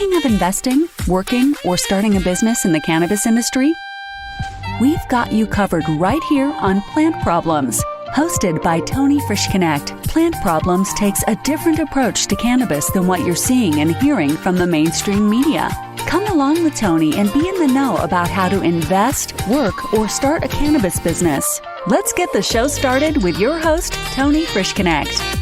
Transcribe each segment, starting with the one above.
Thinking of investing, working, or starting a business in the cannabis industry? We've got you covered right here on Plant Problems. Hosted by Tony Frischknecht, Plant Problems takes a different approach to cannabis than what you're seeing and hearing from the mainstream media. Come along with Tony and be in the know about how to invest, work, or start a cannabis business. Let's get the show started with your host, Tony Frischknecht.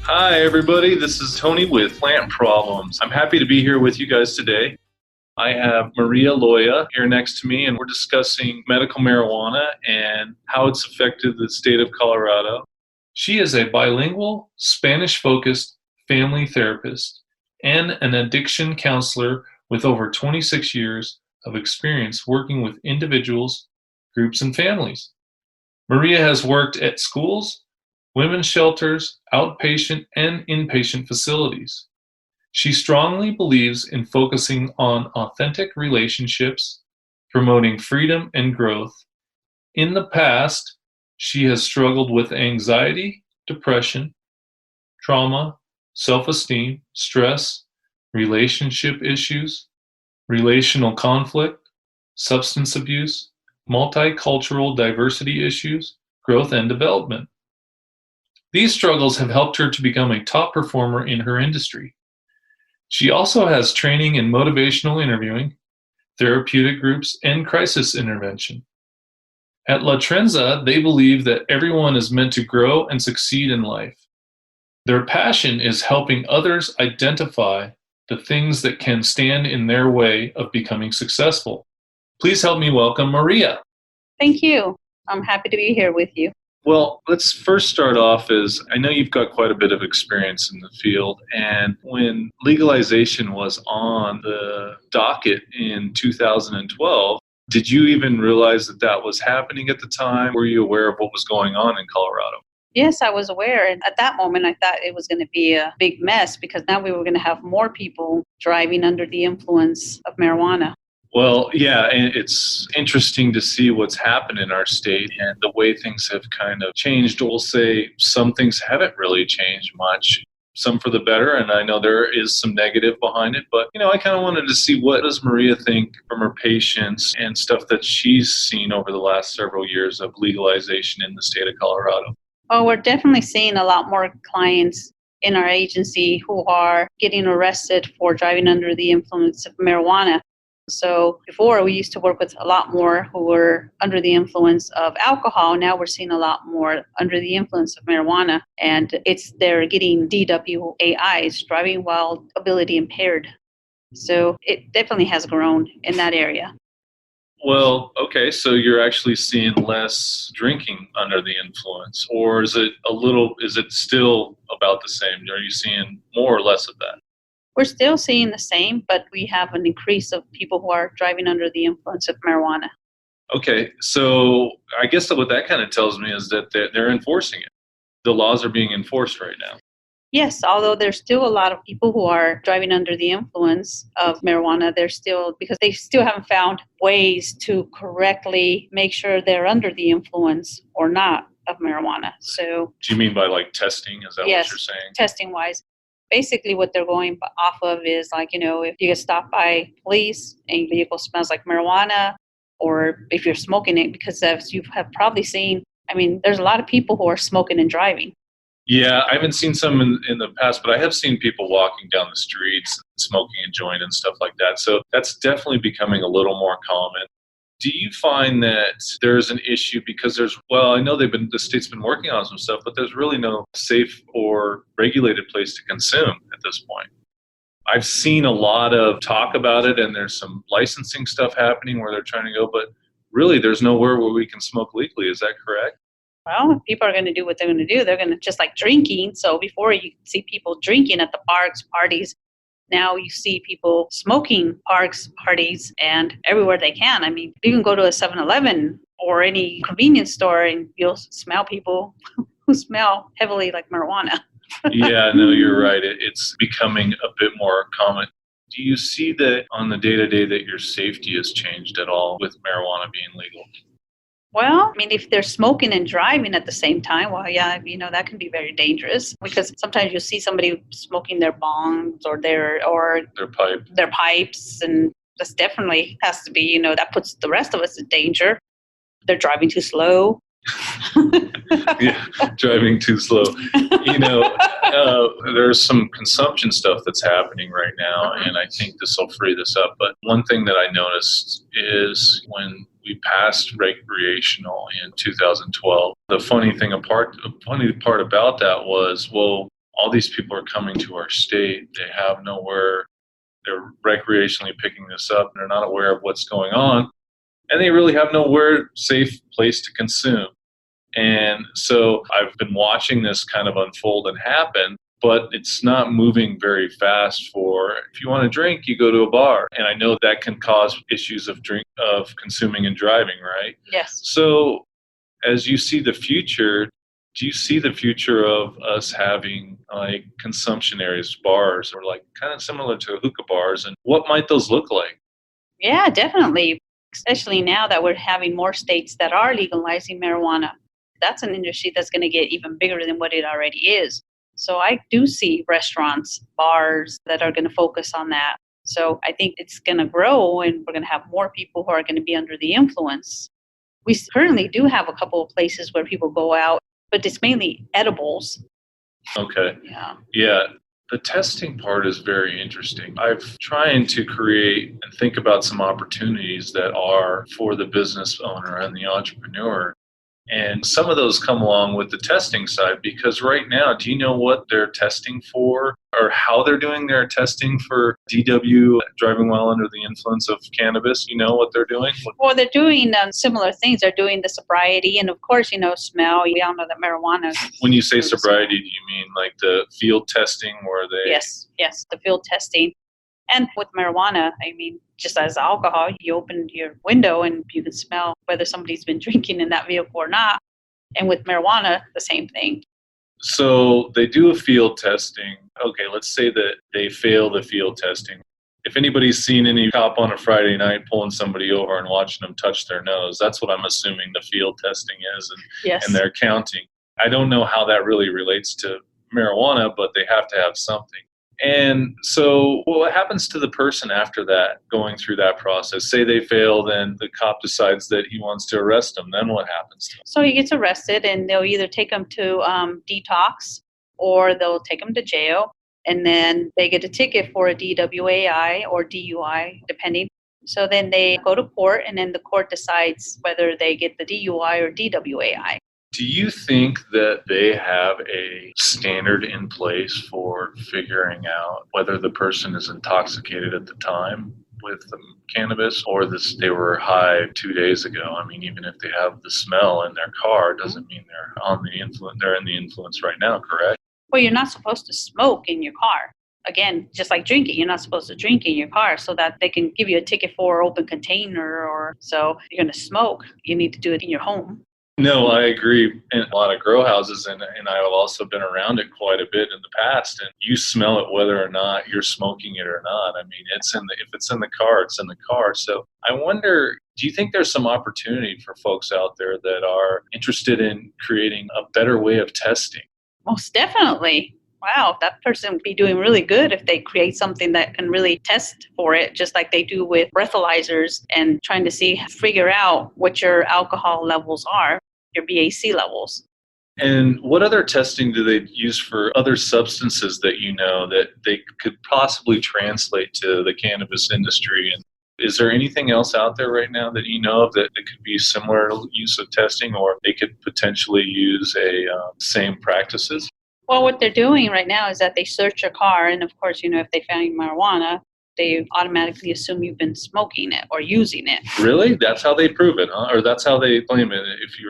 Hi, everybody. This is Tony with Plant Problems. I'm happy to be here with you guys today. I have Maria Loya here next to me, and we're discussing medical marijuana and how it's affected the state of Colorado. She is a bilingual, Spanish-focused family therapist and an addiction counselor with over 26 years of experience working with individuals, groups, and families. Maria has worked at schools, women's shelters, outpatient and inpatient facilities. She strongly believes in focusing on authentic relationships, promoting freedom and growth. In the past, she has struggled with anxiety, depression, trauma, self-esteem, stress, relationship issues, relational conflict, substance abuse, multicultural diversity issues, growth and development. These struggles have helped her to become a top performer in her industry. She also has training in motivational interviewing, therapeutic groups, and crisis intervention. At La Trenza, they believe that everyone is meant to grow and succeed in life. Their passion is helping others identify the things that can stand in their way of becoming successful. Please help me welcome Maria. Thank you. I'm happy to be here with you. Well, let's first start off as I know you've got quite a bit of experience in the field, and when legalization was on the docket in 2012, did you even realize that that was happening at the time? Were you aware of what was going on in Colorado? Yes, I was aware. And at that moment, I thought it was going to be a big mess because now we were going to have more people driving under the influence of marijuana. Well, yeah, and it's interesting to see what's happened in our state and the way things have kind of changed. We'll say some things haven't really changed much, some for the better, and I know there is some negative behind it. But, I kind of wanted to see what does Maria think from her patients and stuff that she's seen over the last several years of legalization in the state of Colorado. Oh, we're definitely seeing a lot more clients in our agency who are getting arrested for driving under the influence of marijuana. So before we used to work with a lot more who were under the influence of alcohol. Now we're seeing a lot more under the influence of marijuana, and they're getting DWAIs, driving while ability impaired. So it definitely has grown in that area. Well, okay, so you're actually seeing less drinking under the influence, or is it still about the same? Are you seeing more or less of that? We're still seeing the same, but we have an increase of people who are driving under the influence of marijuana. Okay, so I guess what that kind of tells me is that they're enforcing it. The laws are being enforced right now. Yes, although there's still a lot of people who are driving under the influence of marijuana, because they still haven't found ways to correctly make sure they're under the influence or not of marijuana. So, do you mean by like testing? Is that yes, what you're saying? Testing-wise. Basically, what they're going off of is if you get stopped by police and your vehicle smells like marijuana, or if you're smoking it, because as you have probably seen, there's a lot of people who are smoking and driving. Yeah, I haven't seen some in the past, but I have seen people walking down the streets, smoking a joint and stuff like that. So that's definitely becoming a little more common. Do you find that there's an issue because I know the state's been working on some stuff, but there's really no safe or regulated place to consume at this point? I've seen a lot of talk about it, and there's some licensing stuff happening where they're trying to go, but really there's nowhere where we can smoke legally. Is that correct? Well, if people are going to do what they're going to do, they're going to just like drinking. So before you see people drinking at the parks, parties, now you see people smoking parks, parties, and everywhere they can. You can go to a 7-Eleven or any convenience store and you'll smell people who smell heavily like marijuana. Yeah, no, you're right. It's becoming a bit more common. Do you see that on the day-to-day that your safety has changed at all with marijuana being legal? Well, I mean, if they're smoking and driving at the same time, well, yeah, that can be very dangerous because sometimes you see somebody smoking their bongs or their pipes, and this definitely has to be, that puts the rest of us in danger. They're driving too slow. Yeah, driving too slow. There's some consumption stuff that's happening right now, and I think this will free this up. But one thing that I noticed is when we passed recreational in 2012, the funny part about that was, well, all these people are coming to our state. They have nowhere. They're recreationally picking this up, and they're not aware of what's going on, and they really have nowhere safe place to consume. And so I've been watching this kind of unfold and happen, but it's not moving very fast if you want to drink, you go to a bar. And I know that can cause issues of consuming and driving, right? Yes. So as you see the future, do you see the future of us having like consumption areas, bars, or like kind of similar to hookah bars? And what might those look like? Yeah, definitely. Especially now that we're having more states that are legalizing marijuana. That's an industry that's going to get even bigger than what it already is. So I do see restaurants, bars that are going to focus on that. So I think it's going to grow, and we're going to have more people who are going to be under the influence. We currently do have a couple of places where people go out, but it's mainly edibles. Okay. Yeah. The testing part is very interesting. I've trying to create and think about some opportunities that are for the business owner and the entrepreneur. And some of those come along with the testing side, because right now, do you know what they're testing for or how they're doing their testing for DW, driving while under the influence of cannabis? You know what they're doing? Well, they're doing similar things. They're doing the sobriety and, of course, smell. We all know that marijuana. When you say sobriety, do you mean like the field testing where they... Yes, the field testing. And with marijuana, I mean, just as alcohol, you open your window and you can smell whether somebody's been drinking in that vehicle or not. And with marijuana, the same thing. So they do a field testing. Okay, let's say that they fail the field testing. If anybody's seen any cop on a Friday night pulling somebody over and watching them touch their nose, that's what I'm assuming the field testing is. And they're counting. I don't know how that really relates to marijuana, but they have to have something. And so what happens to the person after that, going through that process? Say they fail, then the cop decides that he wants to arrest them. Then what happens to him? So he gets arrested, and they'll either take him to detox or they'll take him to jail. And then they get a ticket for a DWAI or DUI, depending. So then they go to court, and then the court decides whether they get the DUI or DWAI. Do you think that they have a standard in place for figuring out whether the person is intoxicated at the time with the cannabis or they were high 2 days ago? I mean, even if they have the smell in their car, doesn't mean they're in the influence right now, correct? Well, you're not supposed to smoke in your car. Again, just like drinking, you're not supposed to drink in your car so that they can give you a ticket for open container, or so if you're going to smoke, you need to do it in your home. No, I agree. In a lot of grow houses, and I've also been around it quite a bit in the past, and you smell it whether or not you're smoking it or not. I mean, if it's in the car, it's in the car. So I wonder, do you think there's some opportunity for folks out there that are interested in creating a better way of testing? Most definitely. Wow, that person would be doing really good if they create something that can really test for it, just like they do with breathalyzers and trying to figure out what your alcohol levels are, your BAC levels. And what other testing do they use for other substances that that they could possibly translate to the cannabis industry? And is there anything else out there right now that you know of that could be similar use of testing, or they could potentially use same practices? Well, what they're doing right now is that they search your car, and of course, if they find marijuana, they automatically assume you've been smoking it or using it. Really? That's how they prove it, huh? Or that's how they claim it?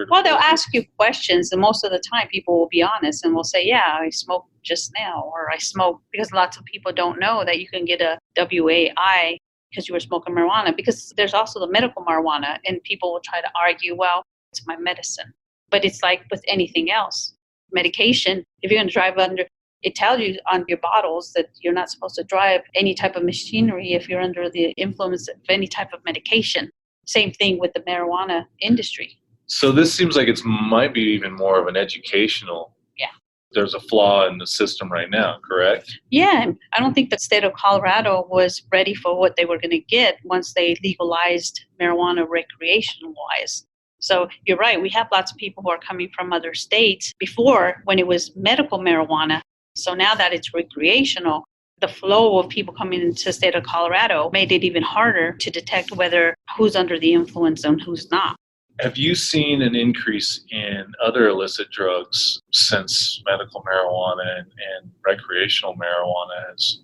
Well, they'll ask you questions, and most of the time people will be honest and will say, yeah, I smoked just now, or I smoked, because lots of people don't know that you can get a WAI because you were smoking marijuana, because there's also the medical marijuana, and people will try to argue, well, it's my medicine. But it's like with anything else. Medication, if you're going to drive under, it tells you on your bottles that you're not supposed to drive any type of machinery if you're under the influence of any type of medication. Same thing with the marijuana industry. So this seems like it might be even more of an educational. Yeah. There's a flaw in the system right now, correct? Yeah, I don't think the state of Colorado was ready for what they were going to get once they legalized marijuana recreational-wise. So you're right, we have lots of people who are coming from other states before when it was medical marijuana. So now that it's recreational, the flow of people coming into the state of Colorado made it even harder to detect whether who's under the influence and who's not. Have you seen an increase in other illicit drugs since medical marijuana and recreational marijuana has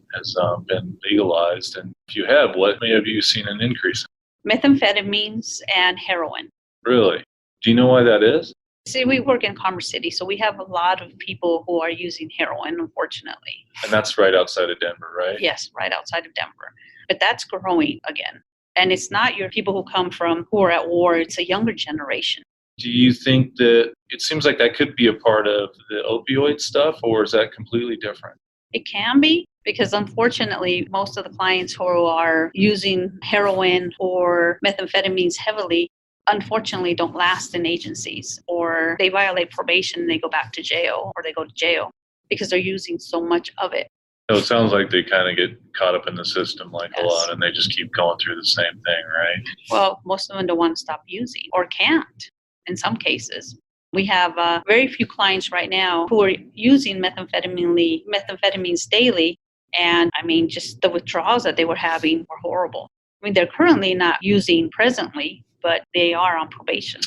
been legalized? And if you have, what have you seen an increase in? Methamphetamines and heroin. Really? Do you know why that is? See, we work in Commerce City, so we have a lot of people who are using heroin, unfortunately. And that's right outside of Denver, right? Yes, right outside of Denver. But that's growing again. And it's not your people who come from who are at war, it's a younger generation. Do you think that it seems like that could be a part of the opioid stuff, or is that completely different? It can be, because unfortunately, most of the clients who are using heroin or methamphetamines heavily, unfortunately don't last in agencies, or they violate probation and they go back to jail, or they go to jail because they're using so much of it. So it sounds like they kind of get caught up in the system like a Yes. lot, and they just keep going through the same thing, right? Well, most of them don't want to stop using or can't in some cases. We have very few clients right now who are using methamphetamines daily. And I mean, just the withdrawals that they were having were horrible. I mean, they're currently not using presently, but they are on probation.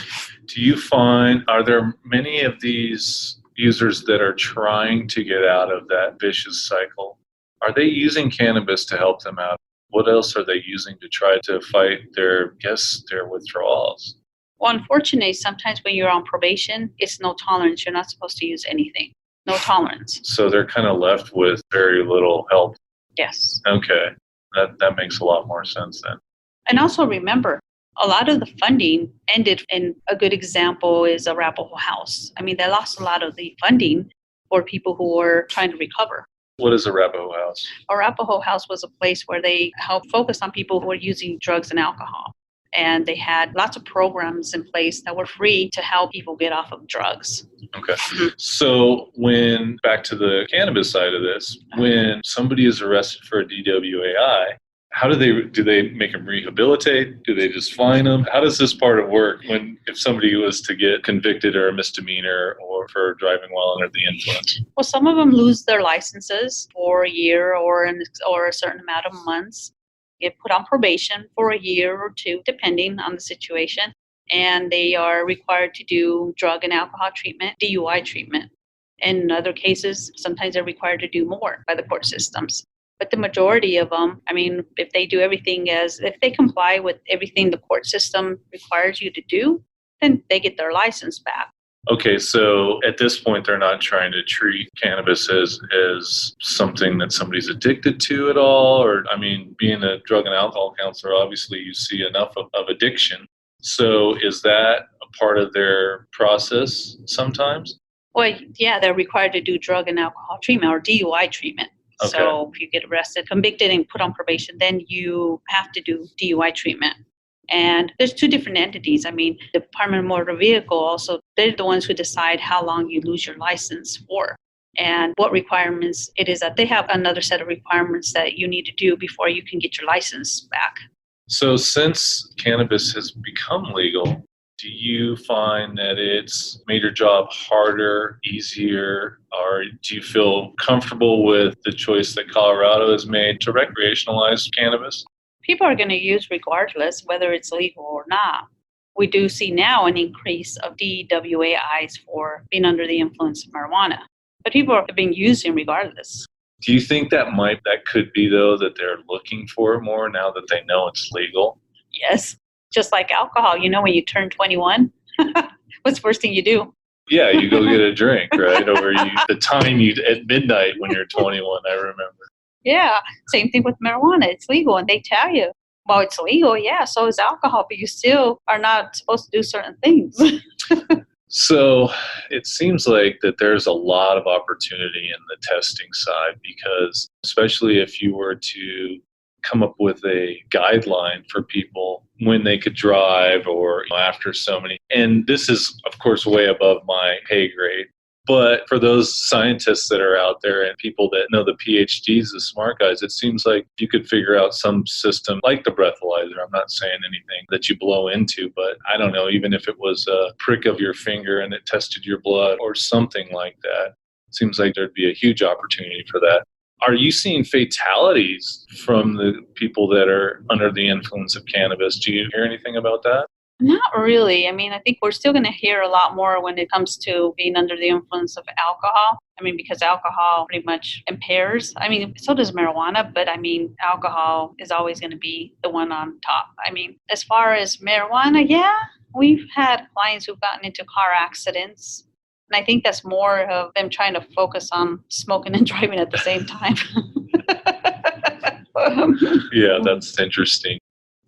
Do you find, are there many of these users that are trying to get out of that vicious cycle? Are they using cannabis to help them out? What else are they using to try to fight their withdrawals? Well, unfortunately, sometimes when you're on probation, it's no tolerance. You're not supposed to use anything. No tolerance. So they're kind of left with very little help. Yes. Okay. That makes a lot more sense then. And also remember, a lot of the funding ended, and a good example is Arapahoe House. I mean, they lost a lot of the funding for people who were trying to recover. What is Arapahoe House? Arapahoe House was a place where they helped focus on people who were using drugs and alcohol. And they had lots of programs in place that were free to help people get off of drugs. Okay. So back to the cannabis side of this, when somebody is arrested for a DWAI, how do they make them rehabilitate? Do they just fine them? How does this part of work if somebody was to get convicted or a misdemeanor or for driving while under the influence? Well, some of them lose their licenses for a year or a certain amount of months. Get put on probation for a year or two, depending on the situation. And they are required to do drug and alcohol treatment, DUI treatment. In other cases, sometimes they're required to do more by the court systems. But the majority of them, I mean, if they comply with everything the court system requires you to do, then they get their license back. Okay, so at this point, they're not trying to treat cannabis as something that somebody's addicted to at all? Or, I mean, being a drug and alcohol counselor, obviously you see enough of addiction. So is that a part of their process sometimes? Well, yeah, they're required to do drug and alcohol treatment or DUI treatment. Okay. So if you get arrested, convicted, and put on probation, then you have to do DUI treatment. And there's two different entities. I mean, the Department of Motor Vehicle also, they're the ones who decide how long you lose your license for and what requirements it is that they have another set of requirements that you need to do before you can get your license back. So since cannabis has become legal, do you find that it's made your job harder, easier, or do you feel comfortable with the choice that Colorado has made to recreationalize cannabis? People are going to use regardless whether it's legal or not. We do see now an increase of DWAIs for being under the influence of marijuana, but people have been using regardless. Do you think that could be, though, that they're looking for it more now that they know it's legal? Yes, just like alcohol. You know, when you turn 21, what's the first thing you do? Yeah, you go get a drink, right? Or the time at midnight when you're 21, I remember. Yeah, same thing with marijuana. It's legal, and they tell you, well, it's legal, yeah, so is alcohol, but you still are not supposed to do certain things. So it seems like that there's a lot of opportunity in the testing side because especially if you were to come up with a guideline for people when they could drive or after so many. And this is, of course, way above my pay grade. But for those scientists that are out there and people that know the PhDs, the smart guys, it seems like you could figure out some system like the breathalyzer. I'm not saying anything that you blow into, but I don't know, even if it was a prick of your finger and it tested your blood or something like that, it seems like there'd be a huge opportunity for that. Are you seeing fatalities from the people that are under the influence of cannabis? Do you hear anything about that? Not really. I mean, I think we're still going to hear a lot more when it comes to being under the influence of alcohol. I mean, because alcohol pretty much impairs. I mean, so does marijuana, but I mean, alcohol is always going to be the one on top. I mean, as far as marijuana, yeah, we've had clients who've gotten into car accidents. And I think that's more of them trying to focus on smoking and driving at the same time. Yeah, that's interesting.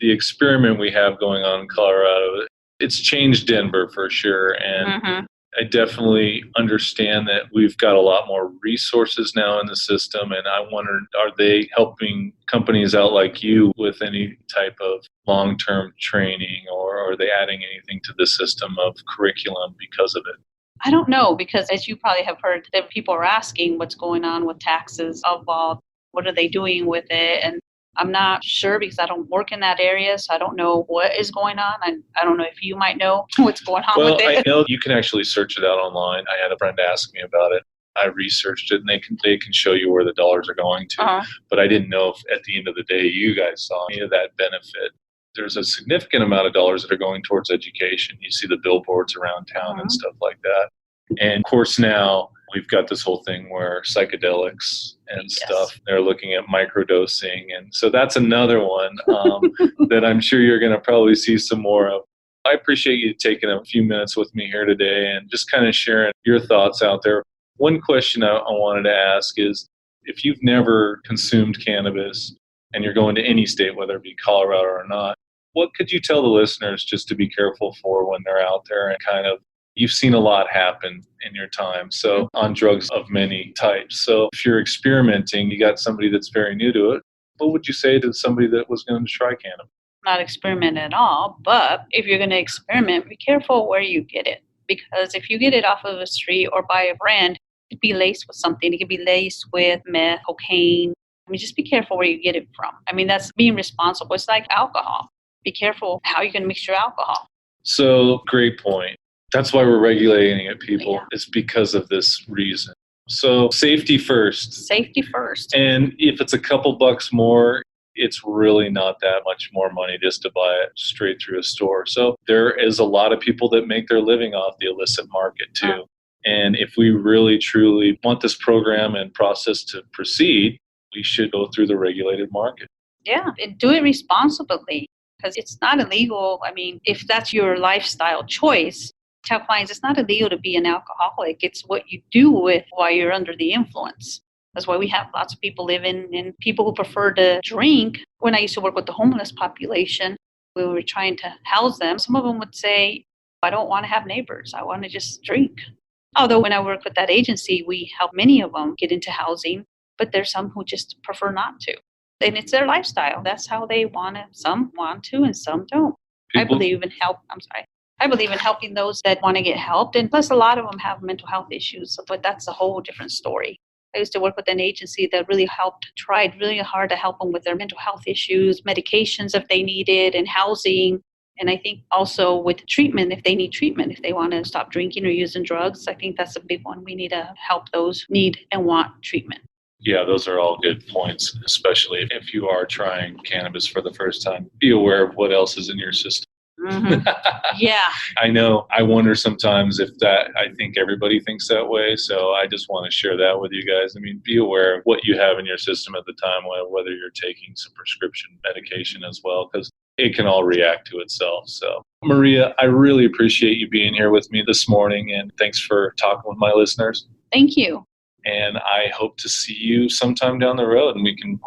The experiment we have going on in Colorado, it's changed Denver for sure. And I definitely understand that we've got a lot more resources now in the system. And I wonder, are they helping companies out like you with any type of long-term training, or are they adding anything to the system of curriculum because of it? I don't know, because as you probably have heard, that people are asking what's going on with taxes involved. What are they doing with it? And I'm not sure because I don't work in that area, so I don't know what is going on. And I don't know if you might know what's going on with it. Well, I know you can actually search it out online. I had a friend ask me about it. I researched it, and they can show you where the dollars are going to. But I didn't know if at the end of the day you guys saw any of that benefit. There's a significant amount of dollars that are going towards education. You see the billboards around town and stuff like that. And of course now we've got this whole thing where psychedelics and stuff, they're looking at microdosing. And so that's another one that I'm sure you're going to probably see some more of. I appreciate you taking a few minutes with me here today and just kind of sharing your thoughts out there. One question I wanted to ask is, if you've never consumed cannabis and you're going to any state, whether it be Colorado or not, what could you tell the listeners just to be careful for when they're out there and kind of, you've seen a lot happen in your time, so on drugs of many types. So if you're experimenting, you got somebody that's very new to it, what would you say to somebody that was going to try cannabis? Not experiment at all, but if you're going to experiment, be careful where you get it. Because if you get it off of a street or by a brand, it could be laced with something. It could be laced with meth, cocaine. I mean, just be careful where you get it from. I mean, that's being responsible. It's like alcohol. Be careful how you're going to mix your alcohol. So, great point. That's why we're regulating it, people. Yeah. It's because of this reason. So safety first. Safety first. And if it's a couple bucks more, it's really not that much more money just to buy it straight through a store. So there is a lot of people that make their living off the illicit market too. And if we really, truly want this program and process to proceed, we should go through the regulated market. Yeah, and do it responsibly, because it's not illegal. I mean, if that's your lifestyle choice, tell clients it's not illegal to be an alcoholic. It's what you do with while you're under the influence. That's why we have lots of people living and people who prefer to drink. When I used to work with the homeless population, we were trying to house them. Some of them would say, I don't want to have neighbors. I want to just drink. Although when I work with that agency, we help many of them get into housing, but there's some who just prefer not to. And it's their lifestyle. That's how they want it. Some want to and some don't. I believe in helping those that want to get helped. And plus, a lot of them have mental health issues, but that's a whole different story. I used to work with an agency that really tried really hard to help them with their mental health issues, medications if they needed, and housing. And I think also with treatment, if they need treatment, if they want to stop drinking or using drugs, I think that's a big one. We need to help those need and want treatment. Yeah, those are all good points, especially if you are trying cannabis for the first time. Be aware of what else is in your system. Mm-hmm. Yeah. I know. I wonder sometimes I think everybody thinks that way. So I just want to share that with you guys. I mean, be aware of what you have in your system at the time, whether you're taking some prescription medication as well, because it can all react to itself. So Maria, I really appreciate you being here with me this morning, and thanks for talking with my listeners. Thank you. And I hope to see you sometime down the road, and we can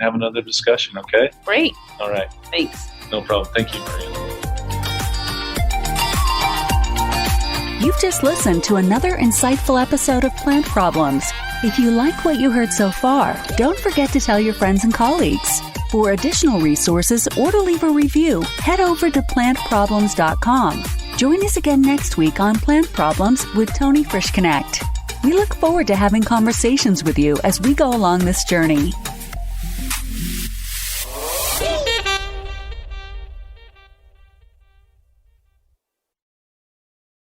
have another discussion. Okay? Great. All right. Thanks. No problem. Thank you, Maria. You've just listened to another insightful episode of Plant Problems. If you like what you heard so far, don't forget to tell your friends and colleagues. For additional resources or to leave a review, head over to plantproblems.com. Join us again next week on Plant Problems with Tony Frisch Connect. We look forward to having conversations with you as we go along this journey.